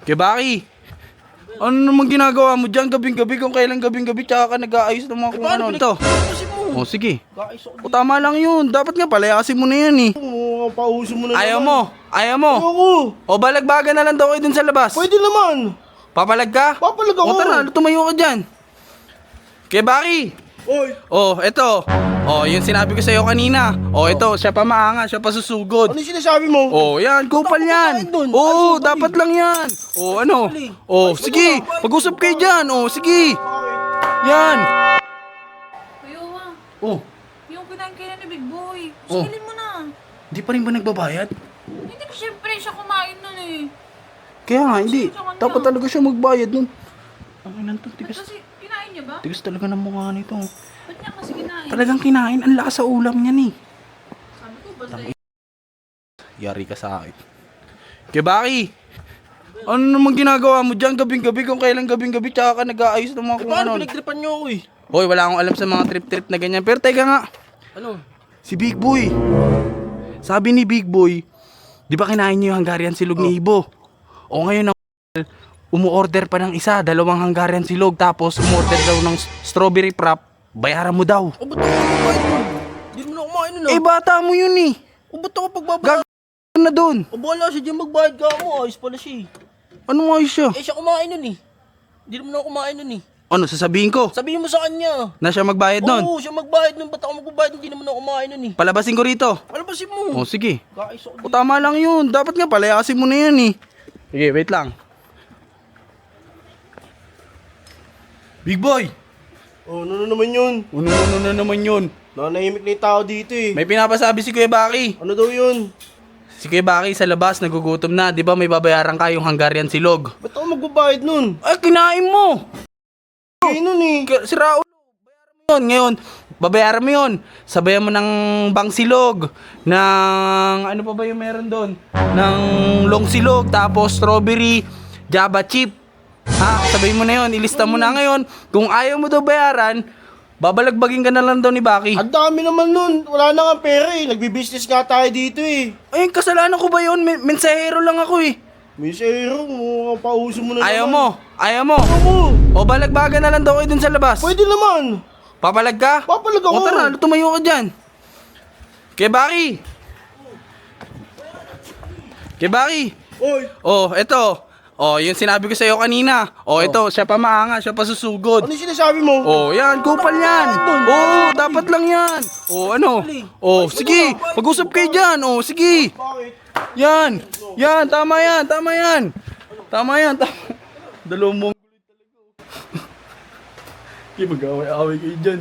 Kaya Baki, ano naman ginagawa mo dyan gabing-gabi kung kailan gabing-gabi tsaka ka nag-aayos ng mga kung ano ito? O sige. O tama lang yun. Dapat nga palayasin mo na yan eh. Oo, pauso mo na Ayaw naman. mo? Ayaw mo? Ayoko. O balagbagan na lang daw kayo dun sa labas. Pwede naman. Papalag ka? Papalag ako. O tara, tumayo ka dyan. Kaya Baki. Oy, Oh, eto. Oh, yung sinabi ko sa'yo kanina. Oh, eto, siya pa maanga, siya pa susugod. ano yung sinasabi mo? Oh, yan, kupal yan. kumakain dun. Oh, Ayos, dapat lang yan. Oh, ano? Bali. Oh, sige, mag-usap kayo dyan. Oh, sige. Yan. Kuya Wang, Oh, yung kinain ni Big Boy, Oh. sigilin mo na. di pa rin ba nagbabayad? Hindi ko siyempre siya kumain nun eh. Kaya nga, hindi. Dapat talaga siya magbayad nun. Ang inan to, Ba't tigas. kasi kinain niya ba? Tigas talaga ng mukha nito. Ba't niya kasi kinain? Talagang kinain, ang lakas sa ulam niya ni. Sabi ko, basta Yari ka sa akin. Kaya Baki, ano naman ginagawa mo dyan gabing-gabi kung kailan gabing-gabi tsaka ka nag-aayos ng mga kung Paano ano? pinagtripan niyo ako eh? Hoy, wala akong alam sa mga trip-trip na ganyan. Pero teka nga, Ano? si Big Boy. Sabi ni Big Boy, di ba kinain niyo yung Hungarian silog ni Ibo? O ngayon ang umu-order pa ng isa, dalawang Hungarian silog, tapos umorder daw ng strawberry frap, bayaran mo daw. O ba't ako magbabayad nun? Hindi mo na kumain nun ah. Eh bata mo yun eh. O ba't ako pagbabayad? Na doon. O bahala siya dyan magbayad ka mo. Ayos pala siya eh. Ano nga siya? Eh siya kumain nun eh. Hindi mo na kumain nun eh. Ano, sasabihin ko? Sabihin mo sa kanya. Na siya magbayad nun? Oo, siya magbayad nun. Ba't ako magbabayad? Hindi naman ako kumain nun eh. Palabasin ko rito. Palabasin mo. O sige. Guys, ako O tama lang yun. Dapat nga palayasin mo na yan eh. Sige, wait lang. Big Boy! Oh, ano na naman yun? Ano na naman yun? Nanahimik na yung tao dito eh. May pinapasabi si Kuya Baki. Ano daw yun? Si Kuya Baki sa labas, nagugutom na. Di ba may babayaran ka yung Hungarian silog? Ba't ako magbabayad nun? Ay, kinain mo! Kaya nun eh. Si Raul, bayaran mo yun. Ngayon, babayaran mo yun. Sabayan mo ng bang silog, ng ano pa ba yung meron doon? Ng long silog, tapos strawberry, java chip. Ha? Sabayin mo na yun, ilista mo na ngayon. Kung ayaw mo daw bayaran, babalagbagin ka na lang daw ni Baki. Ang dami naman nun. Wala na nga pera eh. Nagbi-business nga tayo dito eh. Ay, kasalanan ko ba yun? Mensahero lang ako eh. May zero. Pauso mo na Ayaw naman. mo? Ayaw mo? Ako. O balagbagan na lang daw kayo dun sa labas. Pwede naman. Papalag ka? Papalag ako. O tara, tumayo ka dyan. Kaya Baki. Kaya Baki. Oy. Oh, eto. Oh, yung sinabi ko sa'yo kanina. Oh, ito, siya pa maanga, siya pa susugod. Ano yung sinasabi mo? Oh, yan, kupal yan. Oh, dapat lang yan. Oh, ano? Oh, sige, mag-usap kayo dyan. Oh, sige. Bakit? Yan. Yan, tama yan, tama yan. Tama yan, tama. Dalawang mong... Mag-away-away kayo dyan.